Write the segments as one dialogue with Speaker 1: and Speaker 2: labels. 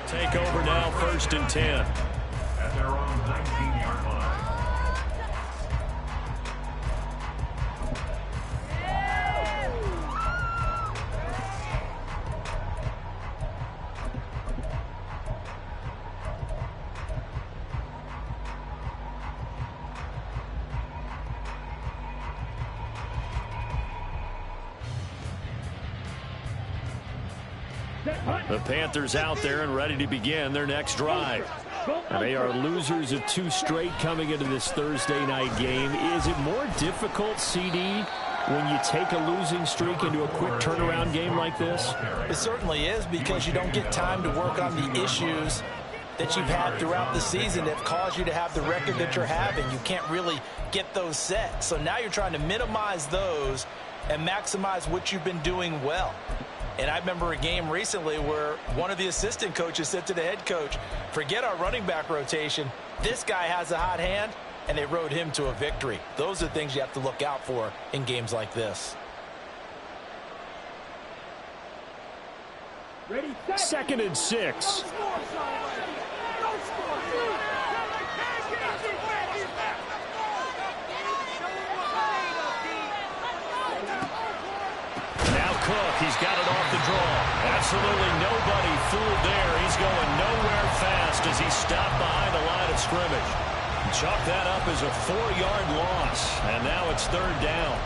Speaker 1: Take over now, 1st and 10.
Speaker 2: At their own 19-yard line.
Speaker 1: The Panthers out there and ready to begin their next drive. And they are losers of 2 straight coming into this Thursday night game. Is it more difficult, CD, when you take a losing streak into a quick turnaround game like this?
Speaker 3: It certainly is, because you don't get time to work on the issues that you've had throughout the season that have caused you to have the record that you're having. You can't really get those set. So now you're trying to minimize those and maximize what you've been doing well. And I remember a game recently where one of the assistant coaches said to the head coach, forget our running back rotation. This guy has a hot hand, and they rode him to a victory. Those are things you have to look out for in games like this.
Speaker 1: Ready, 2nd and 6. Cook, he's got it off the draw. Absolutely nobody fooled there. He's going nowhere fast as he stopped behind the line of scrimmage. Chalk that up as a 4-yard loss, and now it's 3rd down.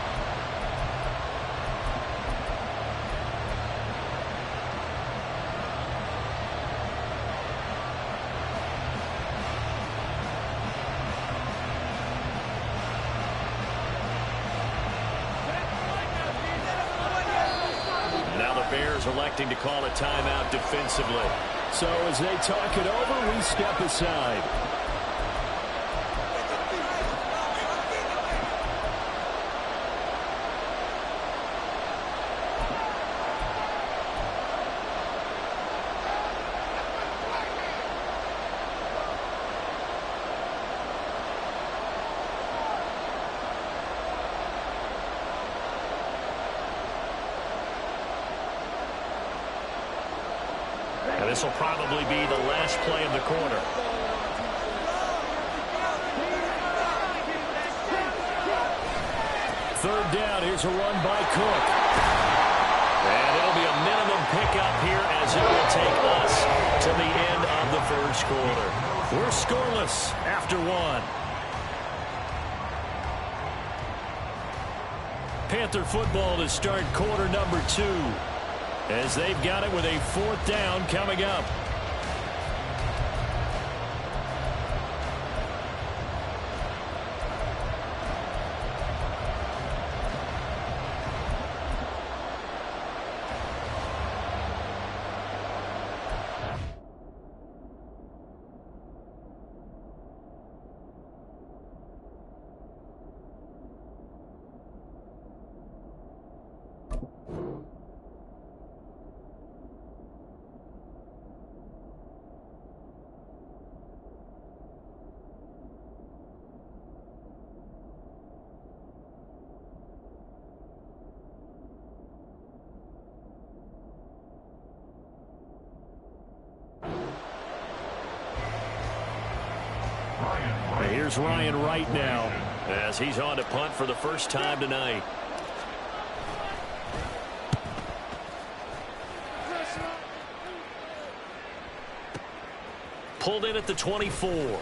Speaker 1: Bears electing to call a timeout defensively. So as they talk it over, we step aside. And this will probably be the last play of the quarter. Third down. Here's a run by Cook. And it'll be a minimum pickup here as it will take us to the end of the first quarter. We're scoreless after 1. Panther football to start quarter number 2. As they've got it with a 4th down coming up. Here's Ryan Wright now as he's on to punt for the first time tonight. Pulled in at the 24.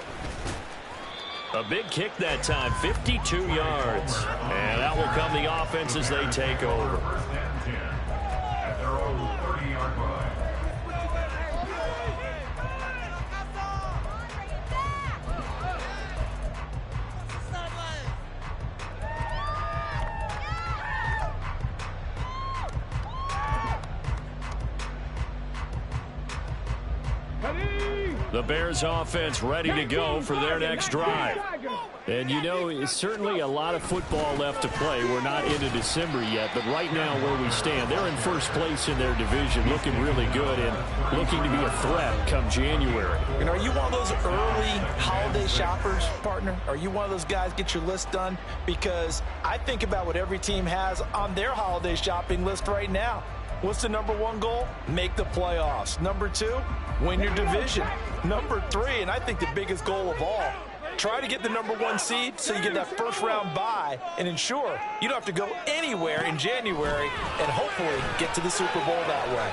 Speaker 1: A big kick that time, 52 yards. And that will come the offense as they take over.
Speaker 2: At their own 30-yard line.
Speaker 1: The Bears offense ready to go for their next drive. And you know, it's certainly a lot of football left to play. We're not into December yet, but right now where we stand, they're in first place in their division, looking really good and looking to be a threat come January.
Speaker 3: And are you one of those early holiday shoppers, partner? Are you one of those guys get your list done? Because I think about what every team has on their holiday shopping list right now. What's the number one goal? Make the playoffs. Number 2, win your division. Number 3, and I think the biggest goal of all, try to get the number 1 seed so you get that first round bye and ensure you don't have to go anywhere in January and hopefully get to the Super Bowl that way.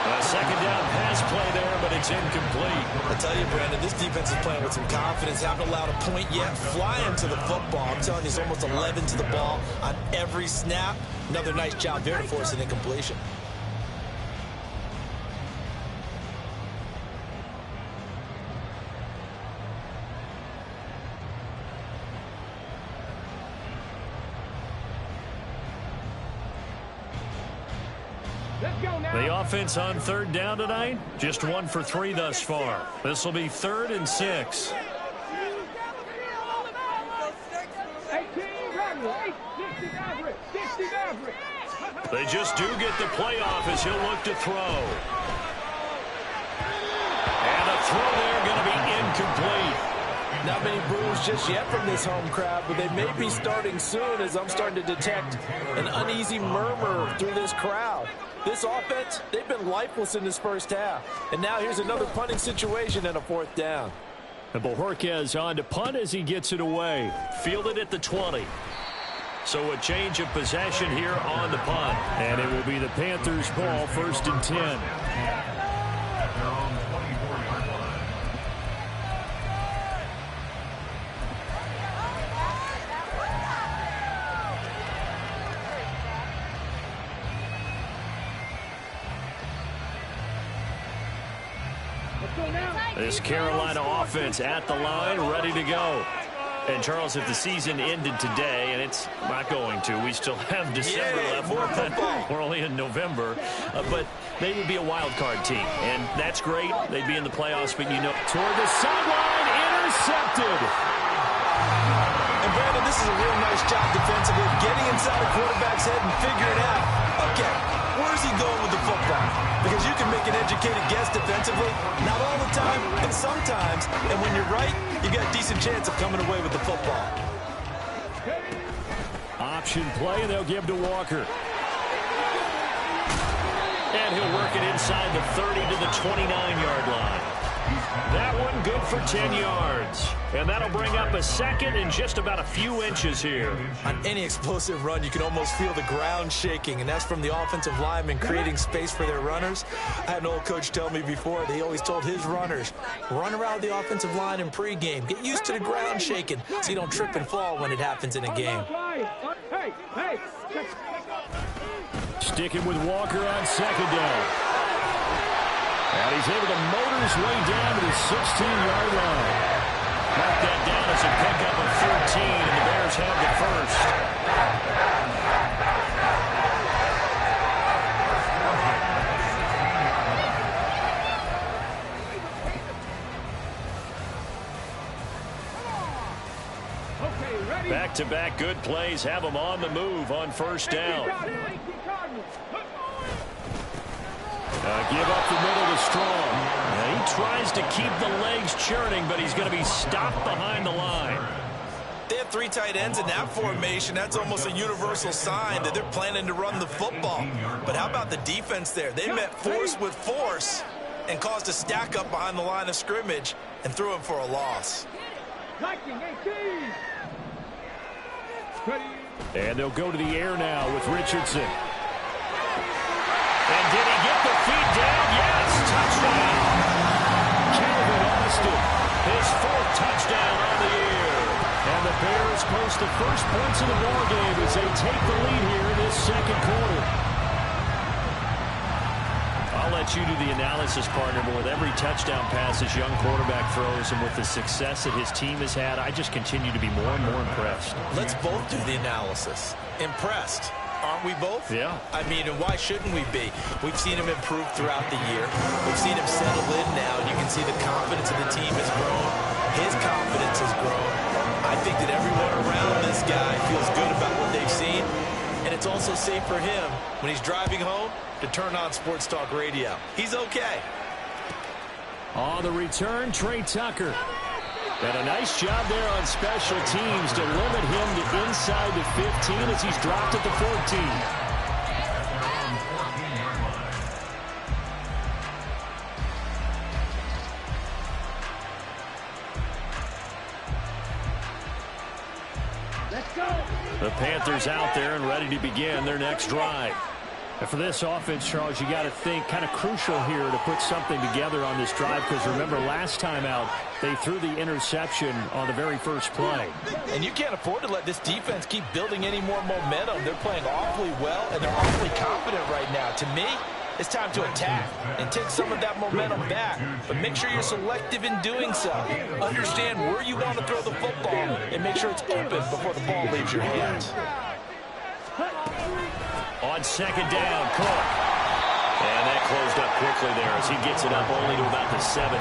Speaker 1: A second down pass play there, but it's incomplete.
Speaker 3: I tell you, Brandon, this defense is playing with some confidence. Haven't allowed a point yet. Flying to the football. I'm telling you, it's almost 11 to the ball on every snap. Another nice job there to force an incompletion.
Speaker 1: The offense on third down tonight, just 1 for 3 thus far. This will be 3rd and 6. They just do get the playoff as he'll look to throw. And a throw there going to be incomplete.
Speaker 3: Not many boos just yet from this home crowd, but they may be starting soon as I'm starting to detect an uneasy murmur through this crowd. This offense, they've been lifeless in this first half. And now here's another punting situation and a 4th down.
Speaker 1: And Bojorquez on to punt as he gets it away. Fielded at the 20. So a change of possession here on the punt. And it will be the Panthers' ball, 1st and 10. This Carolina offense at the line, ready to go. And, Charles, if the season ended today, and it's not going to, we still have December left. We're only in November. But they would be a wild card team. And that's great. They'd be in the playoffs, but you know. Toward the sideline, intercepted.
Speaker 3: And, Brandon, this is a real nice job defensively, getting inside a quarterback's head and figuring out, okay, where's he going with the football? Because you can make an educated guess defensively, not all the time, but sometimes. And when you're right, you got a decent chance of coming away with the football.
Speaker 1: Option play, and they'll give to Walker. And he'll work it inside the 30 to the 29-yard line. That one good for 10 yards. And that'll bring up a 2nd and just about a few inches here.
Speaker 3: On any explosive run, you can almost feel the ground shaking, and that's from the offensive linemen creating space for their runners. I had an old coach tell me before, that he always told his runners, run around the offensive line in pregame. Get used to the ground shaking so you don't trip and fall when it happens in a game.
Speaker 1: Sticking with Walker on 2nd down. And he's able to motor his way down to the 16-yard line. Mark that down as a pickup of 13, and the Bears have the first. Back-to-back good plays have them on the move on 1st down. Give up the middle to Strong. He tries to keep the legs churning, but he's going to be stopped behind the line.
Speaker 3: They have 3 tight ends in that formation. That's almost a universal sign that they're planning to run the football. But how about the defense there? They met force with force and caused a stack up behind the line of scrimmage and threw him for a loss.
Speaker 1: And they'll go to the air now with Richardson. And did he get the feet down? Yes, touchdown. Calvin Austin, his 4th touchdown on the year. And the Bears post the first points of the ballgame as they take the lead here in this 2nd quarter. I'll let you do the analysis, partner, but with every touchdown pass this young quarterback throws and with the success that his team has had, I just continue to be more and more impressed.
Speaker 3: Let's both do the analysis. Impressed. Aren't we both?
Speaker 1: Yeah.
Speaker 3: I mean, and why shouldn't we be? We've seen him improve throughout the year. We've seen him settle in now, and you can see the confidence of the team has grown. His confidence has grown. I think that everyone around this guy feels good about what they've seen, and it's also safe for him when he's driving home to turn on Sports Talk Radio. He's okay.
Speaker 1: On the return, Trey Tucker. And a nice job there on special teams to limit him to inside the 15 as he's dropped at the 14. The Panthers out there and ready to begin their next drive. And for this offense, Charles, you got to think kind of crucial here to put something together on this drive, because remember last time out they threw the interception on the very first play.
Speaker 3: And you can't afford to let this defense keep building any more momentum. They're playing awfully well, and they're awfully confident right now. To me, it's time to attack and take some of that momentum back, but make sure you're selective in doing so. Understand where you want to throw the football and make sure it's open before the ball leaves your hands.
Speaker 1: On second down, Cook. And that closed up quickly there as he gets it up only to about the 17.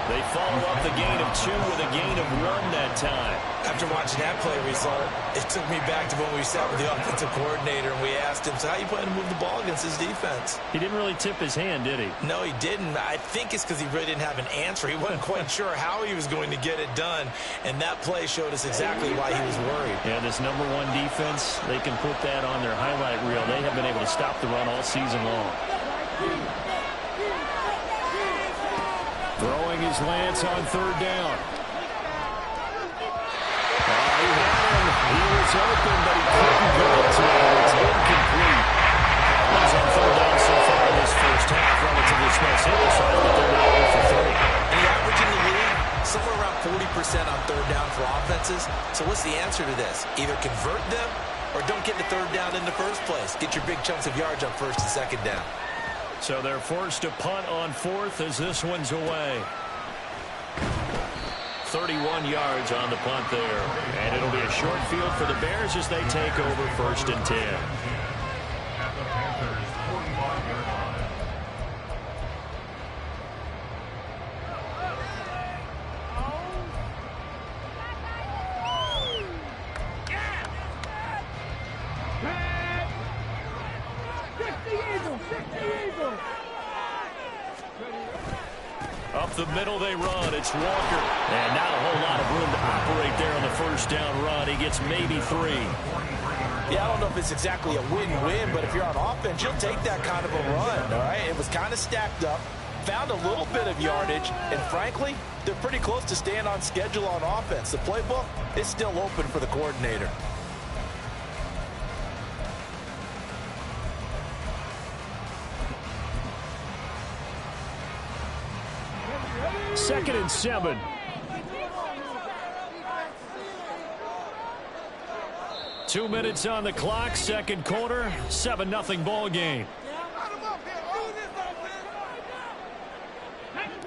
Speaker 1: They follow up the gain of 2 with a gain of 1 that time.
Speaker 3: After watching that play result, it took me back to when we sat with the offensive coordinator and we asked him, so how you plan to move the ball against his defense?
Speaker 1: He didn't really tip his hand, did he?
Speaker 3: No, he didn't. I think it's because he really didn't have an answer. He wasn't quite sure how he was going to get it done, and that play showed us exactly why he was worried.
Speaker 1: Yeah, this number 1 defense, they can put that on their highlight reel. They have been able to stop the run all season long. Throwing his Lance on third down. He had him. He was open, but he couldn't get it to him. It's incomplete. He's on third down so far in this first half. Relatively small sample size, but they're now 0 for 3.
Speaker 3: And the average in the league, somewhere around 40% on third down for offenses. So what's the answer to this? Either convert them or don't get the third down in the first place. Get your big chunks of yards on first and second down.
Speaker 1: So they're forced to punt on fourth as this one's away. 31 yards on the punt there. And it'll be a short field for the Bears as they take over first and 10.
Speaker 2: At the Panthers' 45-yard line.
Speaker 1: Up the middle they run. It's Walker. And not a whole lot of room to operate there on the first down run. He gets maybe 3.
Speaker 3: Yeah, I don't know if it's exactly a win-win, but if you're on offense, you'll take that kind of a run, all right? It was kind of stacked up, found a little bit of yardage, and frankly, they're pretty close to staying on schedule on offense. The playbook is still open for the coordinator.
Speaker 1: Second and 7. Two minutes on the clock, second quarter, 7-0 ball game.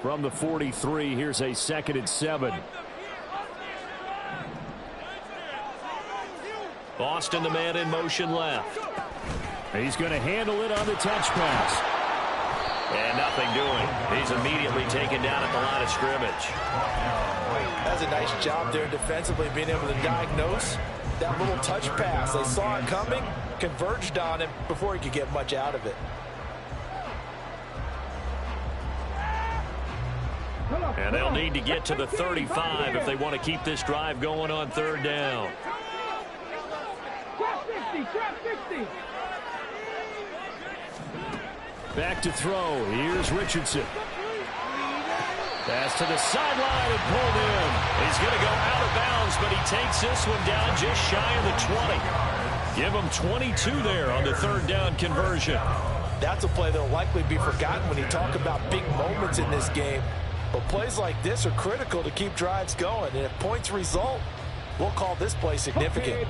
Speaker 1: From the 43, here's a second and 7. Boston, the man in motion left. He's going to handle it on the touch pass. And nothing doing. He's immediately taken down at the line of scrimmage.
Speaker 3: That's a nice job there defensively, being able to diagnose that little touch pass. They saw it coming, converged on him before he could get much out of it.
Speaker 1: And they'll need to get to the 35 if they want to keep this drive going on third down. Back to throw. Here's Richardson. Pass to the sideline and pulled in. He's going to go out of bounds, but he takes this one down just shy of the 20. Give him 22 there on the third down conversion.
Speaker 3: That's a play that'll likely be forgotten when you talk about big moments in this game. But plays like this are critical to keep drives going. And if points result, we'll call this play significant.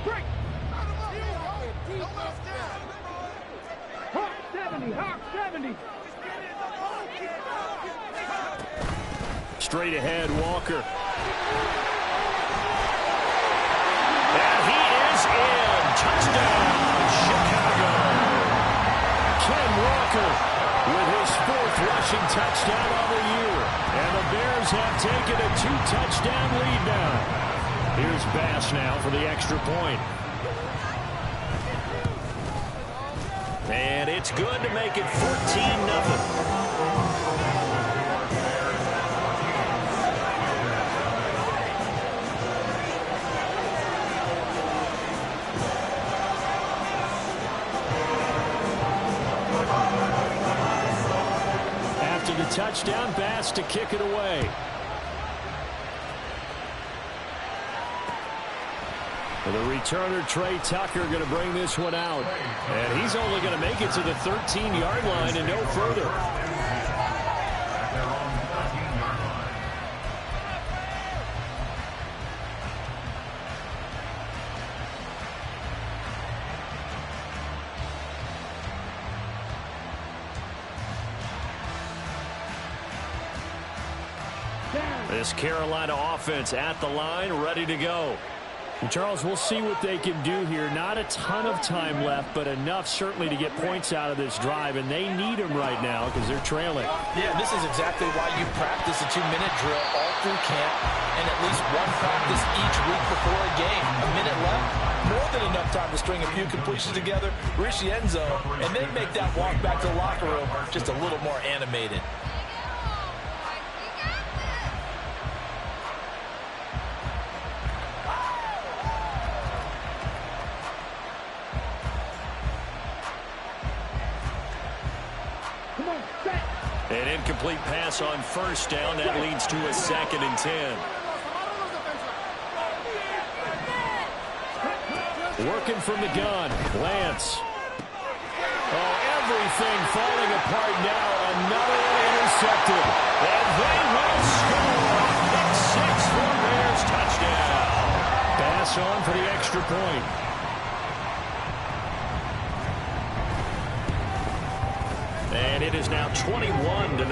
Speaker 1: Straight ahead, Walker. And he is in. Touchdown, Chicago. Ken Walker with his 4th rushing touchdown of the year. And the Bears have taken a 2-touchdown lead now. Here's Bass now for the extra point. And it's good to make it 14-0. After the touchdown, Bass to kick it away. The returner, Trey Tucker, going to bring this one out. And he's only going to make it to the 13-yard line and no further. This Carolina offense at the line, ready to go. And Charles, we'll see what they can do here. Not a ton of time left, but enough certainly to get points out of this drive, and they need them right now because they're trailing.
Speaker 3: Yeah, this is exactly why you practice a 2-minute drill all through camp and at least one practice each week before a game. A minute left, more than enough time to string a few completions together, reach the end zone, and then make that walk back to the locker room just a little more animated.
Speaker 1: An incomplete pass on first down. That leads to a 2nd and 10. Working from the gun. Lance. Oh, everything falling apart now. Another one intercepted. And they will score. Pick 6 for Bears. Touchdown. Pass on for the extra point. And it is now 21-0.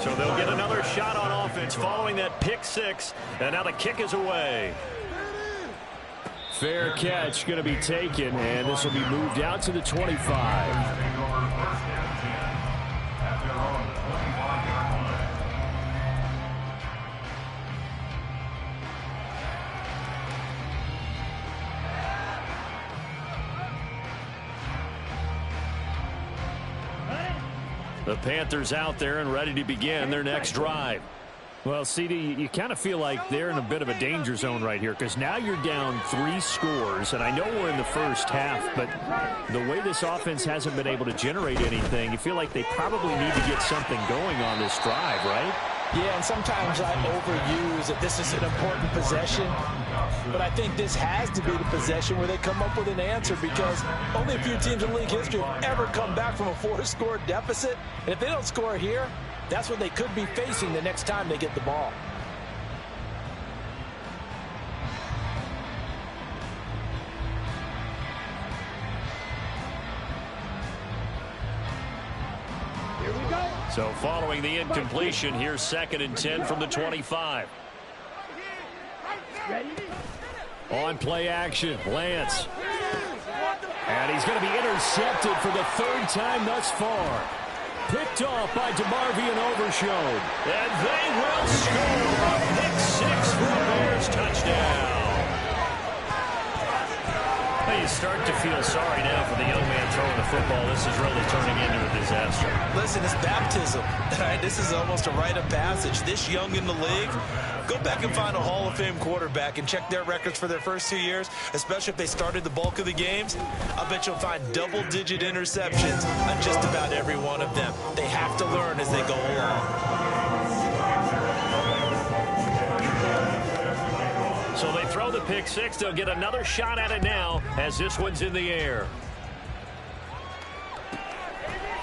Speaker 1: So they'll get another shot on offense following that pick 6. And now the kick is away. Fair catch going to be taken, and this will be moved out to the 25. The Panthers out there and ready to begin their next drive. Well, CD, you kind of feel like they're in a bit of a danger zone right here because now you're down 3 scores, and I know we're in the first half, but the way this offense hasn't been able to generate anything, you feel like they probably need to get something going on this drive, right?
Speaker 3: Yeah, and sometimes I overuse that this is an important possession, but I think this has to be the possession where they come up with an answer because only a few teams in league history have ever come back from a 4-score deficit, and if they don't score here, that's what they could be facing the next time they get the ball.
Speaker 1: So following the incompletion, here's 2nd and 10 from the 25. On play action, Lance. And he's going to be intercepted for the 3rd time thus far. Picked off by DeMarvion Overshown. And they will score. Pick 6 for the Bears. Touchdown. Well, you start to feel sorry now for the young man throwing the football. This is really turning into a disaster.
Speaker 3: Listen, it's baptism. Right? This is almost a rite of passage. This young in the league, go back and find a Hall of Fame quarterback and check their records for their first 2 years, especially if they started the bulk of the games. I bet you'll find double-digit interceptions on just about every one of them. They have to learn as they go along.
Speaker 1: So they throw the pick 6. They'll get another shot at it now as this one's in the air.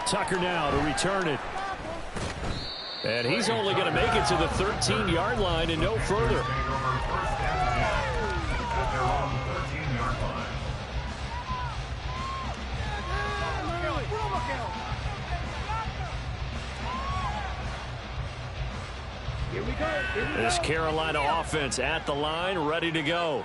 Speaker 1: Tucker now to return it. And he's only going to make it to the 13-yard line and no further. This Carolina offense at the line, ready to go.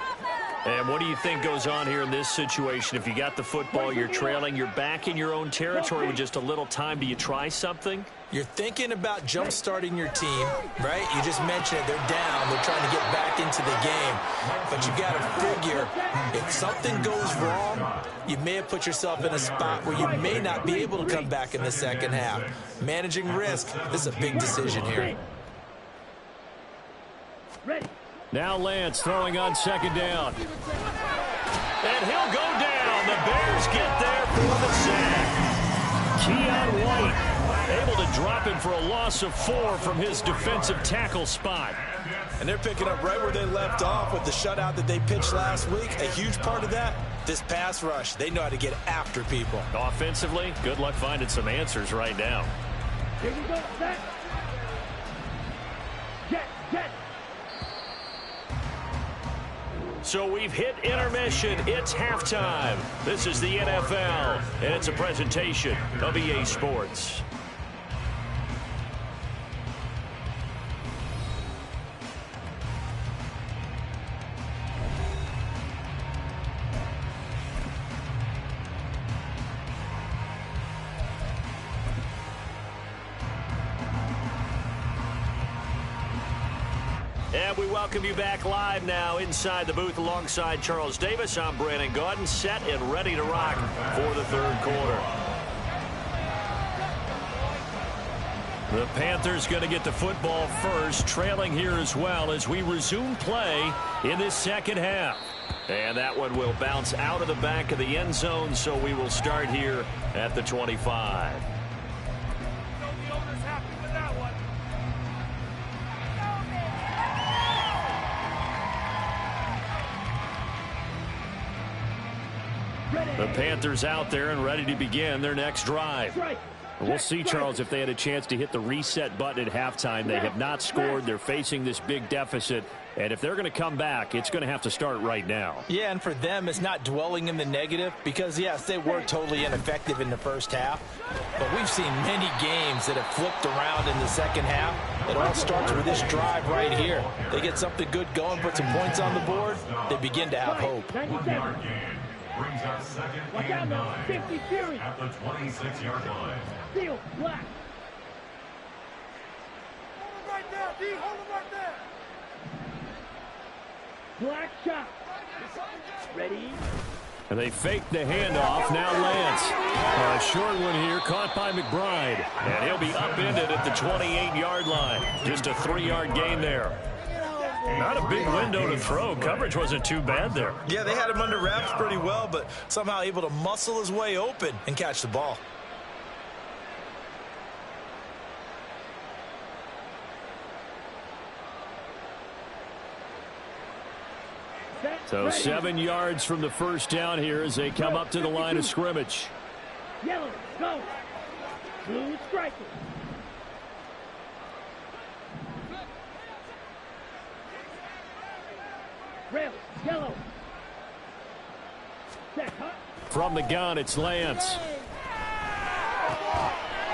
Speaker 1: And what do you think goes on here in this situation? If you got the football, you're trailing, you're back in your own territory with just a little time. Do you try something?
Speaker 3: You're thinking about jump-starting your team, right? You just mentioned it. They're down. They're trying to get back into the game. But you got to figure, if something goes wrong, you may have put yourself in a spot where you may not be able to come back in the second half. Managing risk, this is a big decision here.
Speaker 1: Now Lance throwing on 2nd down. And he'll go down. The Bears get there for the sack. Keon White able to drop him for a loss of 4 from his defensive tackle spot.
Speaker 3: And they're picking up right where they left off with the shutout that they pitched last week. A huge part of that, this pass rush. They know how to get after people.
Speaker 1: Offensively, good luck finding some answers right now.
Speaker 4: Here we go, set. Jet.
Speaker 1: So we've hit intermission. It's halftime. This is the NFL, and it's a presentation of EA Sports. And we welcome you back live now inside the booth alongside Charles Davis. I'm Brandon Gaudin, set and ready to rock for the third quarter. The Panthers going to get the football first, trailing here as well as we resume play in this second half. And that one will bounce out of the back of the end zone, so we will start here at the 25. The Panthers out there and ready to begin their next drive. We'll see, Charles, if they had a chance to hit the reset button at halftime. They have not scored. They're facing this big deficit. And if they're going to come back, it's going to have to start right now.
Speaker 3: Yeah, and for them, it's not dwelling in the negative because, yes, they were totally ineffective in the first half. But we've seen many games that have flipped around in the second half. It all starts with this drive right here. They get something good going, put some points on the board, they begin to have hope.
Speaker 2: Brings up second
Speaker 4: Watch out
Speaker 2: and
Speaker 4: now.
Speaker 2: 9
Speaker 4: 50 Fury.
Speaker 2: at the 26-yard line.
Speaker 4: Seal, black.
Speaker 5: Hold him right there, D. Hold him right there.
Speaker 4: Black shot. Ready?
Speaker 1: And they fake the handoff. Now Lance. A short one here caught by McBride. And he'll be upended at the 28-yard line. Just a 3-yard gain there. Not a big window to throw. Coverage wasn't too bad there.
Speaker 3: Yeah, they had him under wraps pretty well, but somehow able to muscle his way open and catch the ball.
Speaker 1: So 7 yards from the first down here as they come up to the line of scrimmage.
Speaker 4: Yellow, go. Blue striker. Red, yellow. Set, hot.
Speaker 1: From the gun, it's Lance.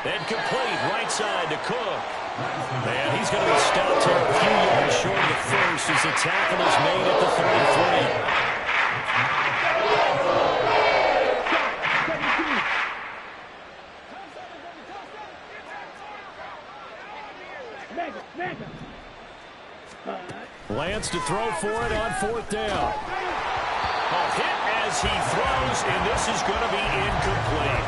Speaker 1: And complete right side to Cook. And he's going to be stopped here a few yards short of the first as the tackle is made at the 33.
Speaker 4: Mega.
Speaker 1: Lance to throw for it on fourth down. A hit as he throws, and this is going to be incomplete.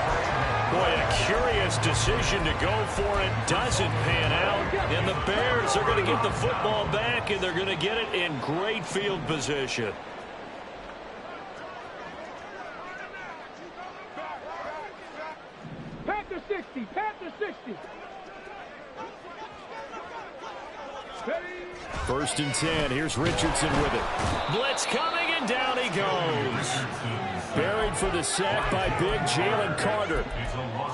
Speaker 1: Boy, a curious decision to go for it. Doesn't pan out, and the Bears are going to get the football back, and they're going to get it in great field position.
Speaker 4: Panther 60. Panther 60.
Speaker 1: First and 10. Here's Richardson with it. Blitz coming, and down he goes. Buried for the sack by big Jalen Carter.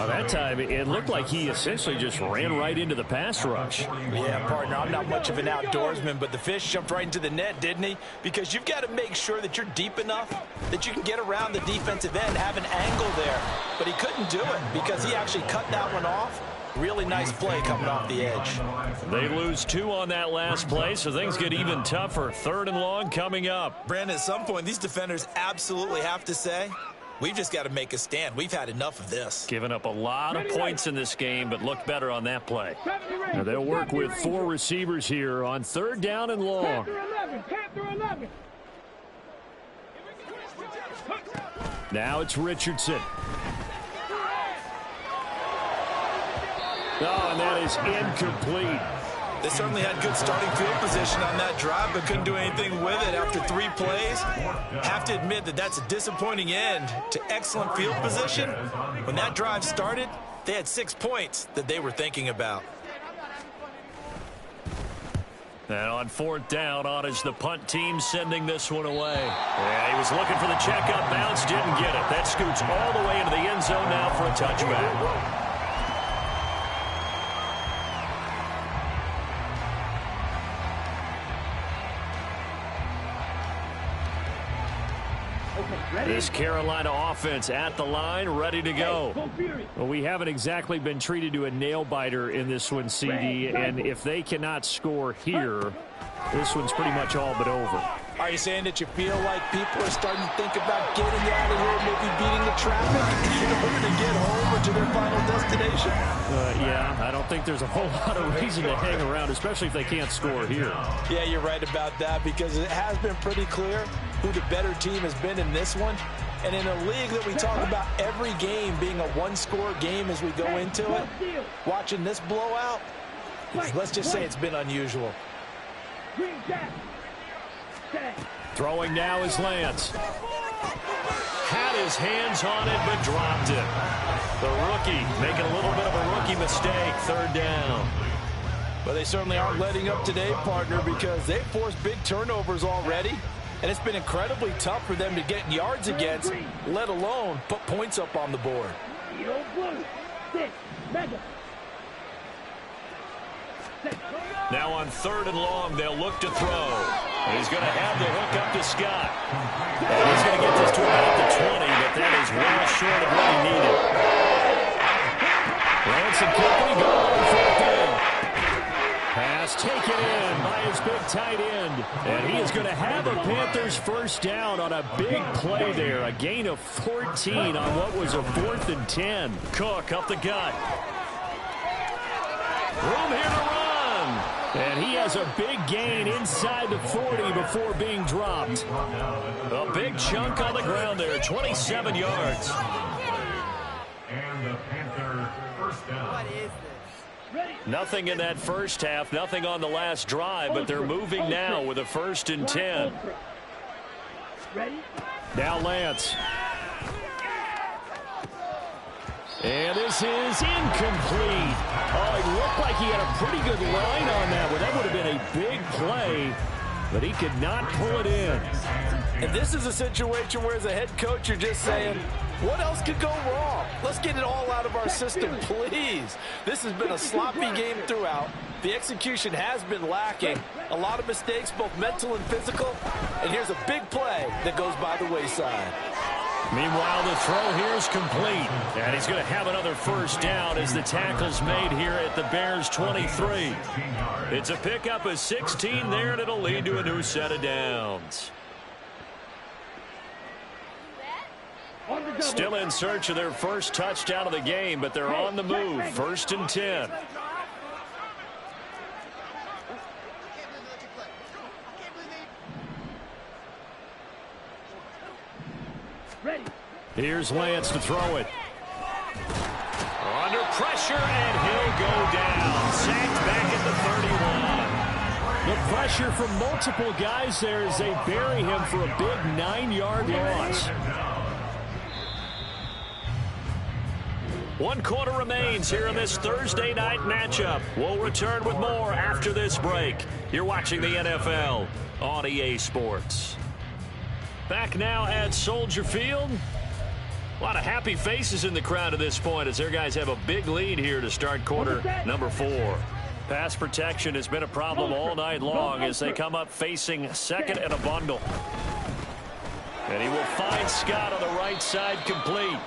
Speaker 1: That time, it looked like he essentially just ran right into the pass rush.
Speaker 3: Yeah, partner, I'm not much of an outdoorsman, but the fish jumped right into the net, didn't he? Because you've got to make sure that you're deep enough that you can get around the defensive end, have an angle there. But he couldn't do it because he actually cut that one off. Really nice play coming off the edge.
Speaker 1: They lose 2 on that last play, so things get even tougher. 3rd and long coming up.
Speaker 3: Brandon, at some point, these defenders absolutely have to say, we've just got to make a stand. We've had enough of this.
Speaker 1: Giving up a lot of points in this game, but looked better on that play. Now they'll work with 4 receivers here on 3rd down and long.
Speaker 4: Panther 11.
Speaker 1: Now it's Richardson. Oh, and that is incomplete.
Speaker 3: They certainly had good starting field position on that drive, but couldn't do anything with it after 3 plays. Have to admit that that's a disappointing end to excellent field position. When that drive started, They had 6 points that they were thinking about.
Speaker 1: And on 4th down, on is the punt team sending this one away. Yeah, he was looking for the checkup bounce, didn't get it. That scoots all the way into the end zone now for a touchback. This Carolina offense at the line, ready to go. Well, we haven't exactly been treated to a nail-biter in this one, CD, and if they cannot score here, this one's pretty much all but over.
Speaker 3: Are you saying that you feel like people are starting to think about getting out of here, maybe beating the traffic in order to get home or to their final destination?
Speaker 1: Yeah, I don't think there's a whole lot of reason to hang around, especially if they can't score here.
Speaker 3: Yeah, you're right about that, because it has been pretty clear who the better team has been in this one. And in a league that we talk about every game being a one-score game as we go into it, watching this blowout, let's just say it's been unusual.
Speaker 1: Throwing now is Lance. Had his hands on it, but dropped it. The rookie making a little bit of a rookie mistake. 3rd down.
Speaker 3: But they certainly aren't letting up today, partner, because they've forced big turnovers already. And it's been incredibly tough for them to get yards against, let alone put points up on the board.
Speaker 1: Now on 3rd and long, they'll look to throw. And he's going to have the hook up to Scott. And he's going to get this to about the 20, but that is well short of what he needed. Lance and company go on 4th down. Pass taken in by his big tight end. And he is going to have a Panthers 1st down on a big play there. A gain of 14 on what was a 4th and 10. Cook up the gut. Room here to run. And he has a big gain inside the 40 before being dropped. A big chunk on the ground there, 27 yards.
Speaker 2: And the Panthers 1st down.
Speaker 5: What is this?
Speaker 1: Nothing in that first half, nothing on the last drive, but they're moving now with a 1st and 10. Now Lance. And this is incomplete. Oh, it looked like he had a pretty good line on that one. That would have been a big play, but he could not pull it in.
Speaker 3: And this is a situation where as a head coach, you're just saying, what else could go wrong? Let's get it all out of our system, please. This has been a sloppy game throughout. The execution has been lacking. A lot of mistakes, both mental and physical. And here's a big play that goes by the wayside.
Speaker 1: Meanwhile, the throw here is complete. And he's going to have another 1st down as the tackle's made here at the Bears 23. It's a pickup of 16 there, and it'll lead to a new set of downs. Still in search of their first touchdown of the game, but they're on the move. 1st and 10. Here's Lance to throw it. Under pressure, and he'll go down. Sacked back at the 31. The pressure from multiple guys there as they bury him for a big 9-yard loss. 1 quarter remains here in this Thursday night matchup. We'll return with more after this break. You're watching the NFL on EA Sports. Back now at Soldier Field. A lot of happy faces in the crowd at this point as their guys have a big lead here to start quarter number 4. Pass protection has been a problem all night long as they come up facing 2nd and a bundle. And he will find Scott on the right side complete.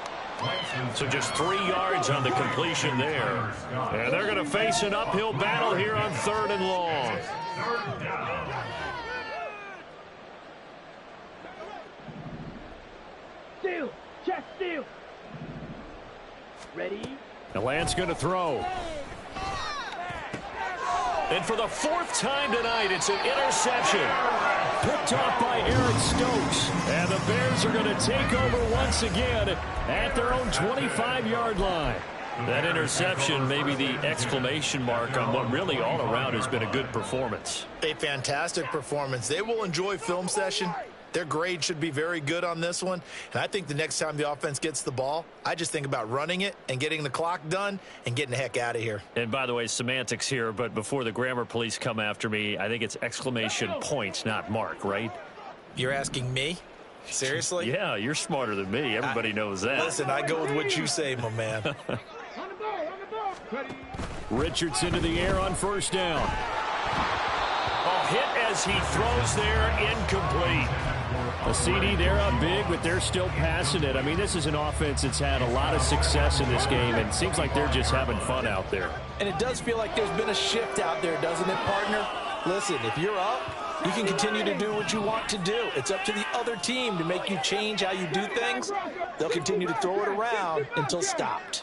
Speaker 1: So just 3 yards on the completion there. And they're going to face an uphill battle here on 3rd and long.
Speaker 4: Steal. Check steal. Ready?
Speaker 1: The Lance going to throw. And for the 4th time tonight, it's an interception. Picked off by Eric Stokes. And the Bears are going to take over once again at their own 25-yard line. That interception may be the exclamation mark on what really all around has been a good performance.
Speaker 6: A fantastic performance. They will enjoy film session.
Speaker 3: Their grade should be very good on this one. And I think the next time the offense gets the ball, I just think about running it and getting the clock done and getting the heck out of here.
Speaker 1: And by the way, semantics here, but before the grammar police come after me, I think it's exclamation points, not mark, right?
Speaker 3: You're asking me? Seriously?
Speaker 1: Yeah, you're smarter than me. Everybody knows that.
Speaker 3: Listen, I go with what you say, my man.
Speaker 5: On the ball.
Speaker 1: Richardson to the air on first down. A hit as he throws there, incomplete. A CD, they're up big, but they're still passing it. I mean, this is an offense that's had a lot of success in this game, and it seems like they're just having fun out there.
Speaker 3: And it does feel like there's been a shift out there, doesn't it, partner? Listen, if you're up, you can continue to do what you want to do. It's up to the other team to make you change how you do things. They'll continue to throw it around until stopped.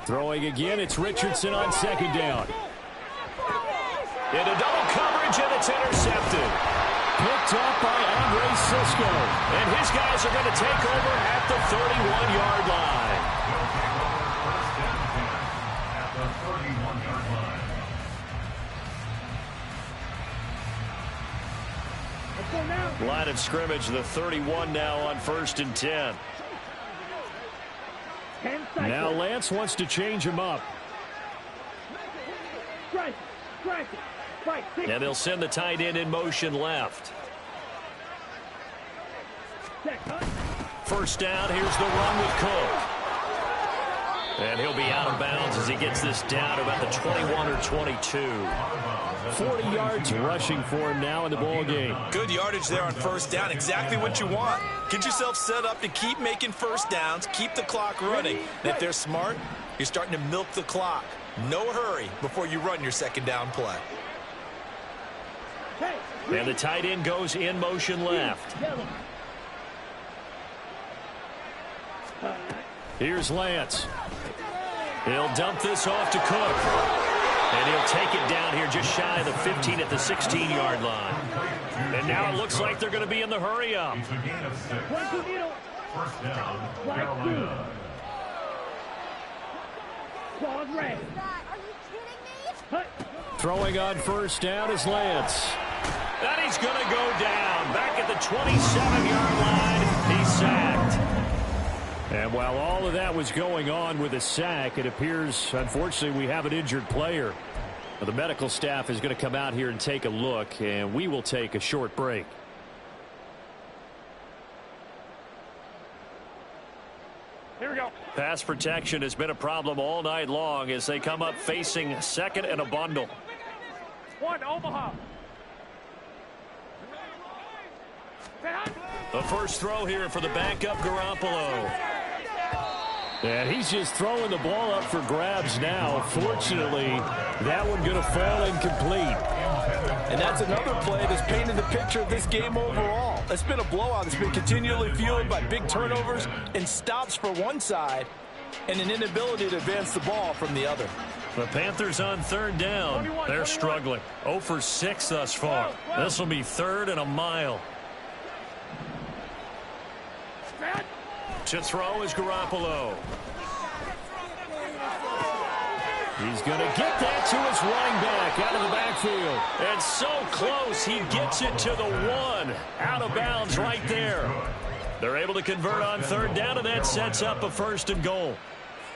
Speaker 1: Throwing again, it's Richardson on second down. Into double coverage, and it's intercepted. Picked up by Andre Sisco. And his guys are going to take over at the 31-yard line.
Speaker 2: At the 31-yard line.
Speaker 1: Line of scrimmage, the 31 now on 1st and 10. Now Lance wants to change him up. And they'll send the tight end in motion left. First down, here's the run with Cook. And he'll be out of bounds as he gets this down to about the 21 or 22. 40 yards rushing for him now in the ball game.
Speaker 3: Good yardage there on first down. Exactly what you want. Get yourself set up to keep making first downs, keep the clock running. And if they're smart, you're starting to milk the clock. No hurry before you run your second down play.
Speaker 1: And the tight end goes in motion left. Here's Lance. He'll dump this off to Cook. And he'll take it down here just shy of the 15 at the 16-yard line. And now it looks like they're going to be in the hurry-up.
Speaker 2: It's a gain of 6. First down, Carolina.
Speaker 1: Throwing on first down is Lance. And he's going to go down. Back at the 27-yard line, he's sacked. And while all of that was going on with a sack, it appears, unfortunately, we have an injured player. The medical staff is going to come out here and take a look, and we will take a short break.
Speaker 5: Here we go.
Speaker 1: Pass protection has been a problem all night long as they come up facing second and a bundle.
Speaker 5: One, Omaha.
Speaker 1: The first throw here for the backup Garoppolo. And he's just throwing the ball up for grabs now. Fortunately, that one going to fall incomplete.
Speaker 3: And that's another play that's painted the picture of this game overall. It's been a blowout. It's been continually fueled by big turnovers and stops for one side and an inability to advance the ball from the other.
Speaker 1: The Panthers on third down. They're struggling. 0 for 6 thus far. This will be third and a mile. To throw is Garoppolo. He's going to get that to his running back out of the backfield. And so close, he gets it to the 1. Out of bounds right there. They're able to convert on third down, and that sets up a 1st and goal.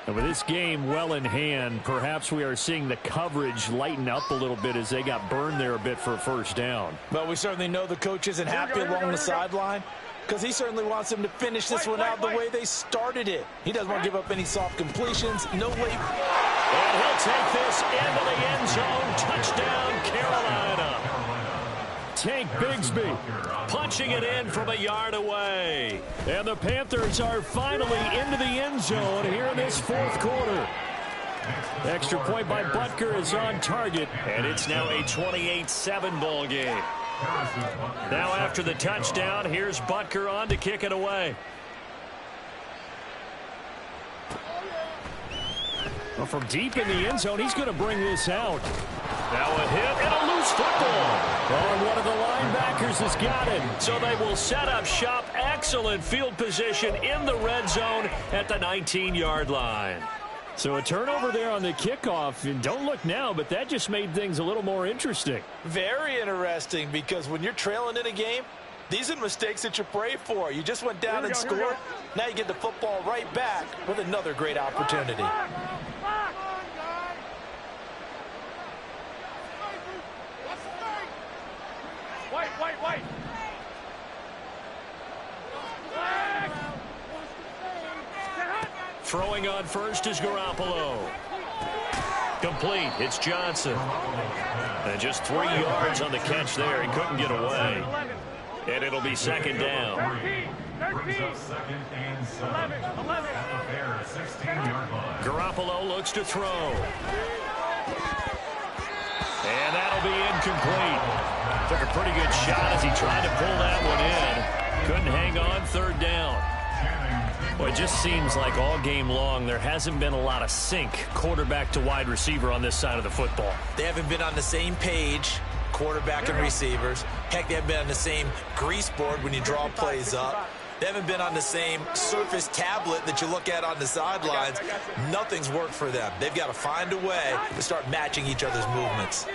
Speaker 1: And with this game well in hand, perhaps we are seeing the coverage lighten up a little bit as they got burned there a bit for a 1st down.
Speaker 3: But we certainly know the coach isn't happy along the sideline, because he certainly wants them to finish this one out the way they started it. He doesn't want to give up any soft completions. No late.
Speaker 1: And he'll take this into the end zone. Touchdown, Carolina. Tank Bigsby punching it in from a yard away. And the Panthers are finally into the end zone here in this 4th quarter. Extra point by Butker is on target. And it's now a 28-7 ball game. Now after the touchdown, here's Butker on to kick it away. Well, from deep in the end zone, he's going to bring this out. Now a hit and a loose football. Oh, and one of the linebackers has got it. So they will set up shop at excellent field position in the red zone at the 19-yard line. So a turnover there on the kickoff, and don't look now, but that just made things a little more interesting.
Speaker 3: Very interesting, because when you're trailing in a game, these are mistakes that you pray for. You just went down and scored. Now you get the football right back with another great opportunity.
Speaker 5: Wait.
Speaker 1: Throwing on first is Garoppolo. Complete. It's Johnson. And just 3 yards on the catch there. He couldn't get away. And it'll be second down.
Speaker 2: 13. Second and 7. 11. At the Bears 16-yard line.
Speaker 1: Garoppolo looks to throw. And that'll be incomplete. Took a pretty good shot as he tried to pull that one in. Couldn't hang on. Third down. Well, it just seems like all game long there hasn't been a lot of sync quarterback to wide receiver on this side of the football.
Speaker 3: They haven't been on the same page, quarterback and receivers. Heck, they haven't been on the same grease board when you draw plays up. They haven't been on the same surface tablet that you look at on the sidelines. Nothing's worked for them. They've got to find a way to start matching each other's movements.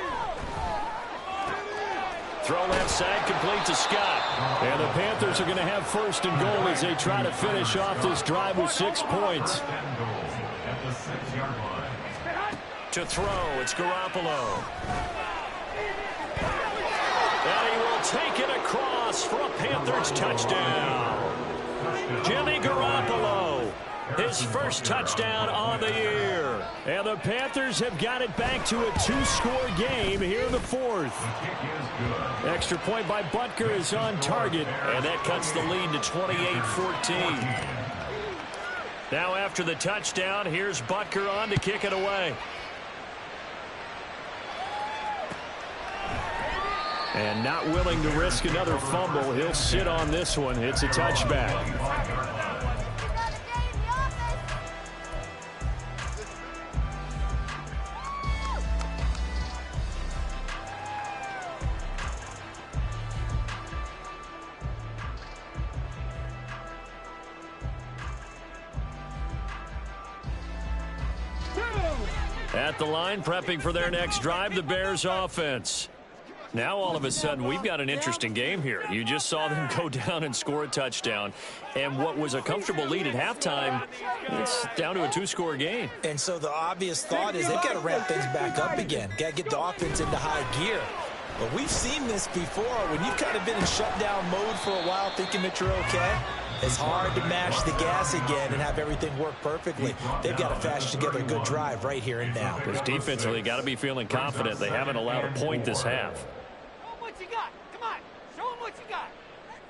Speaker 1: Throw left side, complete to Scott. And the Panthers are going to have first and goal as they try to finish off this drive with 6 points.
Speaker 2: At the 6-yard line.
Speaker 1: To throw, it's Garoppolo. And he will take it across for a Panthers touchdown. Jimmy Garoppolo, his first touchdown on the year. And the Panthers have got it back to a 2-score game here in the fourth. Extra point by Butker is on target, and that cuts the lead to 28-14. Now after the touchdown, here's Butker on to kick it away. And not willing to risk another fumble, he'll sit on this one. It's a touchback. At the line, prepping for their next drive, the Bears offense. Now, all of a sudden, we've got an interesting game here. You just saw them go down and score a touchdown. And what was a comfortable lead at halftime, it's down to a 2-score game.
Speaker 3: And so the obvious thought is they've got to ramp things back up again. Got to get the offense into high gear. But we've seen this before. When you've kind of been in shutdown mode for a while thinking that you're okay, it's hard to mash the gas again and have everything work perfectly. They've got to fashion together a good drive right here and now.
Speaker 1: Because defensively, got to be feeling confident. They haven't allowed a point this half.
Speaker 5: Show them what you got. Come on. Show them what you got. Let's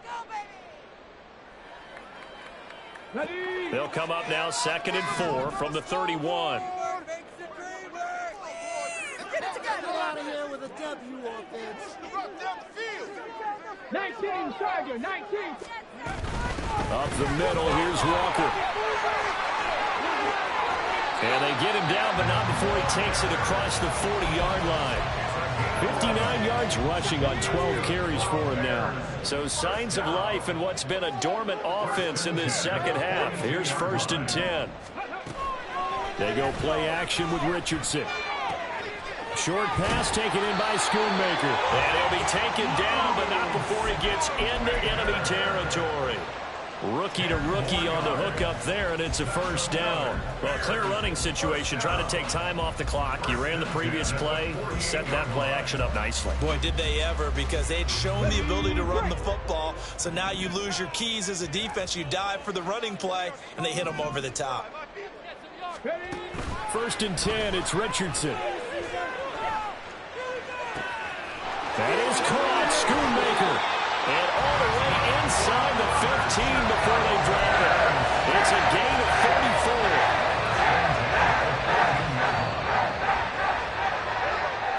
Speaker 5: go, baby.
Speaker 1: They'll come up now 2nd and 4 from the 31.
Speaker 6: Get out of here with a W offense.
Speaker 5: 19, Tiger, 19.
Speaker 1: Up the middle, here's Walker. And they get him down, but not before he takes it across the 40-yard line. 59 yards rushing on 12 carries for him now. So signs of life in what's been a dormant offense in this second half. Here's 1st and 10. They go play action with Richardson. Short pass taken in by Schoonmaker. And he'll be taken down, but not before he gets into enemy territory. Rookie to rookie on the hook up there, and it's a first down. Well, a clear running situation, trying to take time off the clock. You ran the previous play, set that play action up nicely.
Speaker 3: Boy, did they ever, because they'd shown the ability to run the football. So now you lose your keys as a defense. You dive for the running play, and they hit them over the top.
Speaker 1: 1st and 10, it's Richardson. That is caught, Schoonmaker. And all the way inside the 15 before they drop it. It's a gain of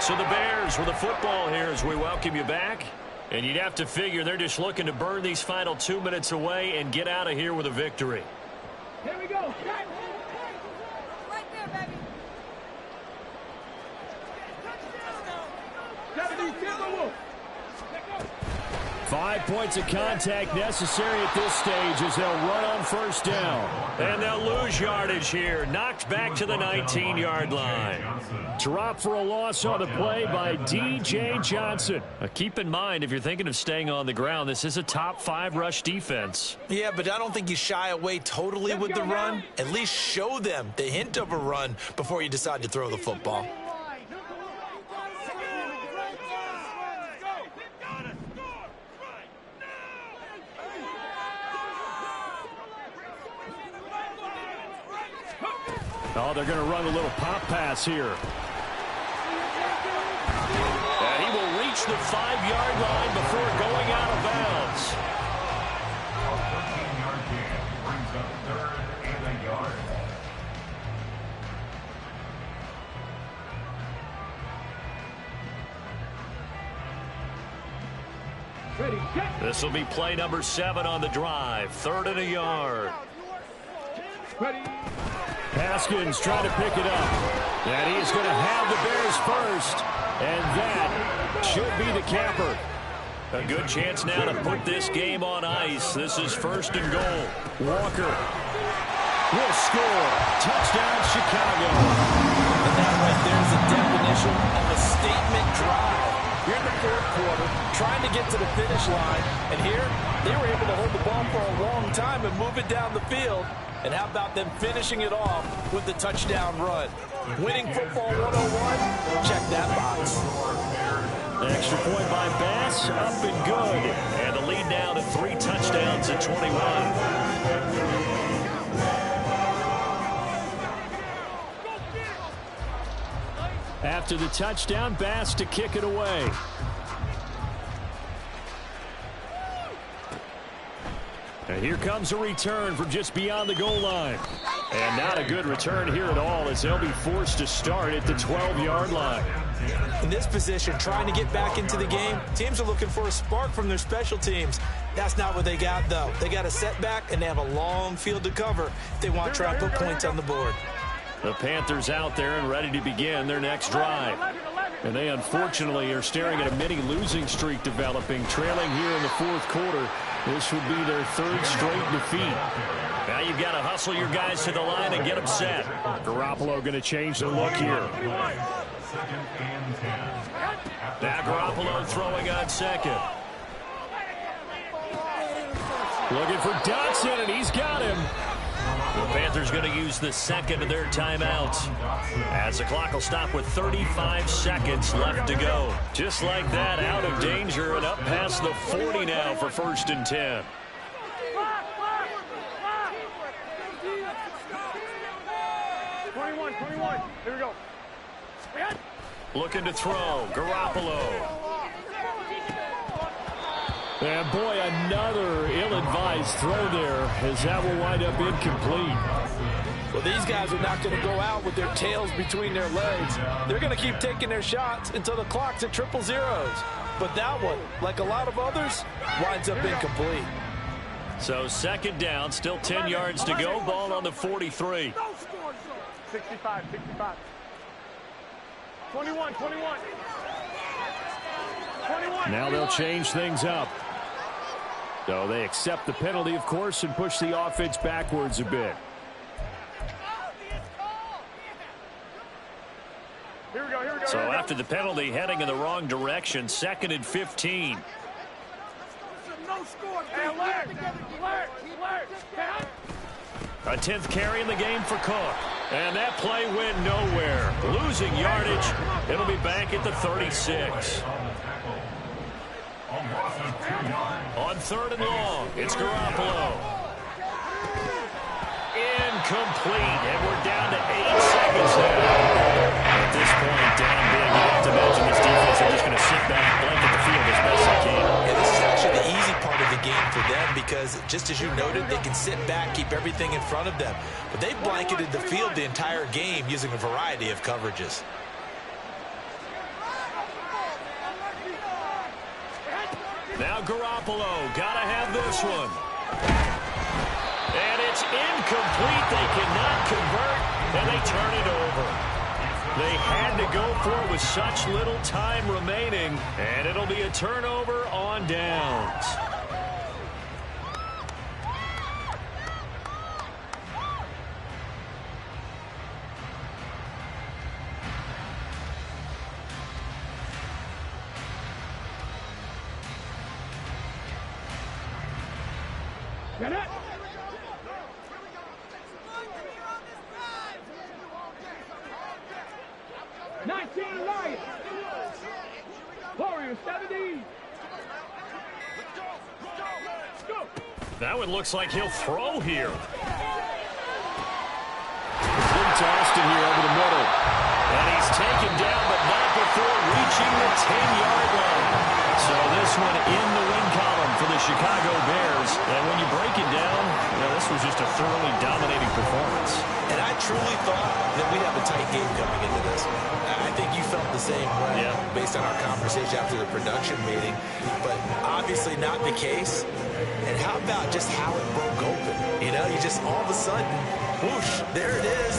Speaker 1: 34. So the Bears with the football here as we welcome you back. And you'd have to figure they're just looking to burn these final 2 minutes away and get out of here with a victory.
Speaker 5: Here we go.
Speaker 6: Right there, baby.
Speaker 1: 5 points of contact necessary at this stage as they'll run on first down. And they'll lose yardage here. Knocked back to the 19-yard line. Drop for a loss on the play by D.J. Johnson. Keep in mind, if you're thinking of staying on the ground, this is a top 5 rush defense.
Speaker 3: Yeah, but I don't think you shy away totally with the run. At least show them the hint of a run before you decide to throw the football.
Speaker 1: Oh, they're going to run a little pop pass here. And he will reach the 5-yard line before going out of bounds.
Speaker 2: A 14-yard gain brings up 3rd and a yard.
Speaker 5: Ready, set.
Speaker 1: This will be play number 7 on the drive. 3rd and a yard.
Speaker 5: Ready.
Speaker 1: Haskins trying to pick it up. And he is going to have the Bears first. And that should be the capper. A good chance now to put this game on ice. This is 1st and goal. Walker will score. Touchdown, Chicago.
Speaker 3: And that right there is the definition of a statement drive. You're in the 4th quarter, trying to get to the finish line. And here, they were able to hold the ball for a long time and move it down the field. And how about them finishing it off with the touchdown run? Winning football 101, check that box.
Speaker 1: Extra point by Bass, up and good. And the lead now to 3 touchdowns at 21. After the touchdown, Bass to kick it away. And here comes a return from just beyond the goal line. And not a good return here at all as they'll be forced to start at the 12-yard line.
Speaker 3: In this position, trying to get back into the game, teams are looking for a spark from their special teams. That's not what they got, though. They got a setback, and they have a long field to cover if they want to try and put points on the board.
Speaker 1: The Panthers out there and ready to begin their next drive. And they unfortunately are staring at a mini losing streak developing, trailing here in the 4th quarter. This would be their 3rd straight defeat. Now you've got to hustle your guys to the line and get them set. Garoppolo going to change the look here.
Speaker 2: 2nd and 10.
Speaker 1: Now Garoppolo throwing on 2nd. Looking for Dotson, and he's got him. The Panthers going to use the 2nd of their timeouts as the clock will stop with 35 seconds left to go. Just like that, out of danger and up past the 40 now for 1st and 10.
Speaker 5: Here we go.
Speaker 1: Looking to throw, Garoppolo. And boy, another ill-advised throw there as that will wind up incomplete.
Speaker 3: Well, these guys are not going to go out with their tails between their legs. They're going to keep taking their shots until the clock's at 000. But that one, like a lot of others, winds up incomplete.
Speaker 1: So 2nd down, still 10 yards to go. Ball on the 43.
Speaker 5: 65. 21.
Speaker 1: Now they'll change things up. So they accept the penalty, of course, and push the offense backwards a bit.
Speaker 5: Here we go.
Speaker 1: So after the penalty, heading in the wrong direction, 2nd and 15. A 10th carry in the game for Cook. And that play went nowhere. Losing yardage. It'll be back at the 36. On 3rd and long, it's Garoppolo. Incomplete. And we're down to 8 seconds now. At this point, down big, you have to imagine this defense are just going to sit back, blanket the field as best they can.
Speaker 3: And this is actually the easy part of the game for them because, just as you noted, they can sit back, keep everything in front of them. But they've blanketed the field the entire game using a variety of coverages.
Speaker 1: Now Garoppolo, gotta have this one. And it's incomplete. They cannot convert, and they turn it over. They had to go for it with such little time remaining, and it'll be a turnover on downs.
Speaker 5: Get it. Lions. Warriors 70. Go.
Speaker 1: That one looks like he'll throw here. Complete to Austin here over the middle. And he's taken down, but not before reaching the 10-yard line. So this one in the win column for the Chicago Bears. And when you break it down, this was just a thoroughly dominating performance.
Speaker 3: And I truly thought that we'd have a tight game coming into this. I think you felt the same way based on our conversation after the production meeting. But obviously not the case. And how about just how it broke open? You just all of a sudden, whoosh, there it is.